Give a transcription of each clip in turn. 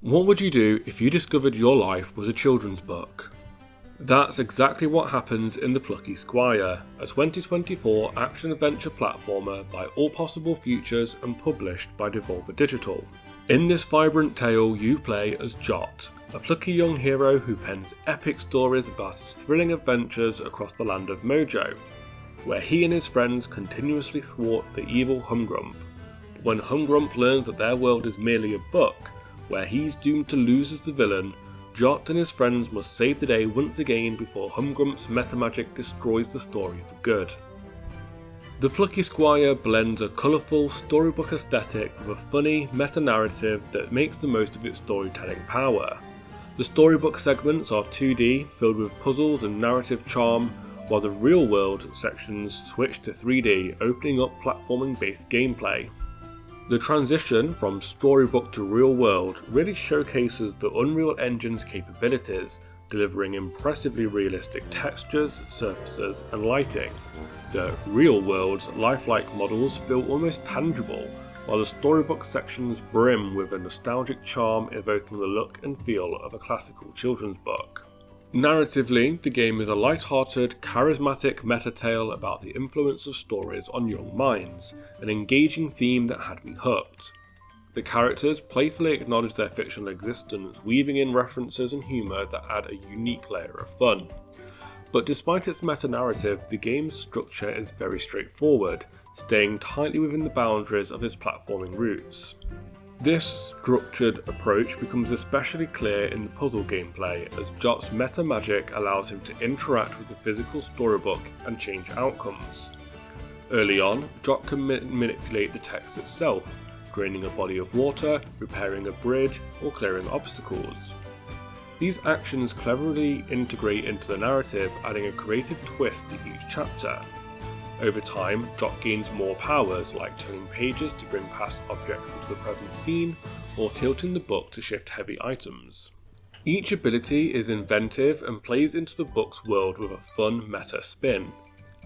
What would you do if you discovered your life was a children's book? That's exactly what happens in the Plucky Squire, a 2024 action-adventure platformer by All Possible Futures and published by Devolver Digital. In this vibrant tale, you play as Jot, a plucky young hero who pens epic stories about his thrilling adventures across the land of Mojo, where he and his friends continuously thwart the evil Humgrump. But when Humgrump learns that their world is merely a book, where he's doomed to lose as the villain, Jot and his friends must save the day once again before Humgrump's metamagic destroys the story for good. The Plucky Squire blends a colourful storybook aesthetic with a funny meta-narrative that makes the most of its storytelling power. The storybook segments are 2D, filled with puzzles and narrative charm, while the real-world sections switch to 3D, opening up platforming-based gameplay. The transition from storybook to real world really showcases the Unreal Engine's capabilities, delivering impressively realistic textures, surfaces and lighting. The real world's lifelike models feel almost tangible, while the storybook sections brim with a nostalgic charm evoking the look and feel of a classical children's book. Narratively, the game is a light-hearted, charismatic meta-tale about the influence of stories on young minds, an engaging theme that had me hooked. The characters playfully acknowledge their fictional existence, weaving in references and humour that add a unique layer of fun. But despite its meta-narrative, the game's structure is very straightforward, staying tightly within the boundaries of its platforming roots. This structured approach becomes especially clear in the puzzle gameplay, as Jot's meta magic allows him to interact with the physical storybook and change outcomes. Early on, Jot can manipulate the text itself, draining a body of water, repairing a bridge, or clearing obstacles. These actions cleverly integrate into the narrative, adding a creative twist to each chapter. Over time, Jot gains more powers, like turning pages to bring past objects into the present scene, or tilting the book to shift heavy items. Each ability is inventive and plays into the book's world with a fun meta spin.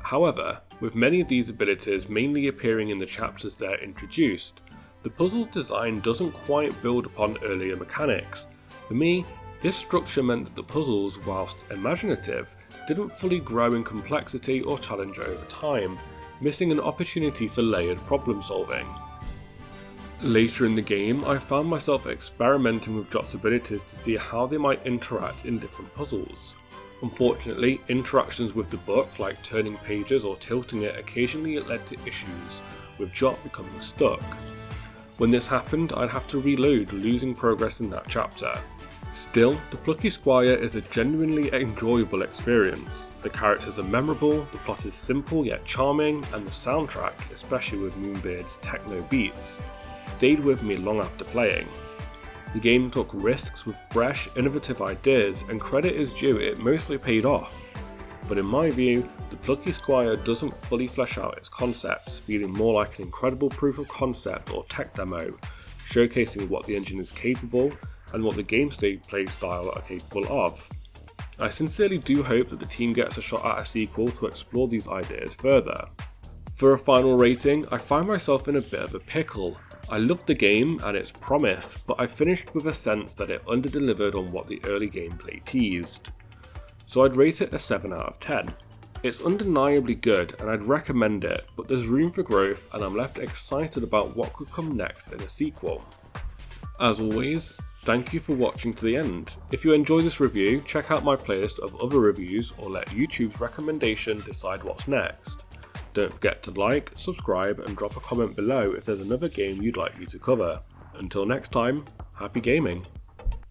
However, with many of these abilities mainly appearing in the chapters they're introduced, the puzzle's design doesn't quite build upon earlier mechanics. For me, this structure meant that the puzzles, whilst imaginative, didn't fully grow in complexity or challenge over time, missing an opportunity for layered problem solving. Later in the game, I found myself experimenting with Jot's abilities to see how they might interact in different puzzles. Unfortunately, interactions with the book, like turning pages or tilting it, occasionally led to issues, with Jot becoming stuck. When this happened, I'd have to reload, losing progress in that chapter. Still, the Plucky Squire is a genuinely enjoyable experience. The characters are memorable, the plot is simple yet charming, and the soundtrack, especially with Moonbeard's techno beats, stayed with me long after playing. The game took risks with fresh, innovative ideas, and credit is due, it mostly paid off. But in my view, the Plucky Squire doesn't fully flesh out its concepts, feeling more like an incredible proof of concept or tech demo, showcasing what the engine is capable and what the gameplay style are capable of. I sincerely do hope that the team gets a shot at a sequel to explore these ideas further. For a final rating, I find myself in a bit of a pickle. I loved the game and its promise, but I finished with a sense that it underdelivered on what the early gameplay teased. So I'd rate it a 7 out of 10. It's undeniably good and I'd recommend it, but there's room for growth and I'm left excited about what could come next in a sequel. As always, thank you for watching to the end. If you enjoy this review, check out my playlist of other reviews or let YouTube's recommendation decide what's next. Don't forget to like, subscribe and drop a comment below if there's another game you'd like me to cover. Until next time, happy gaming!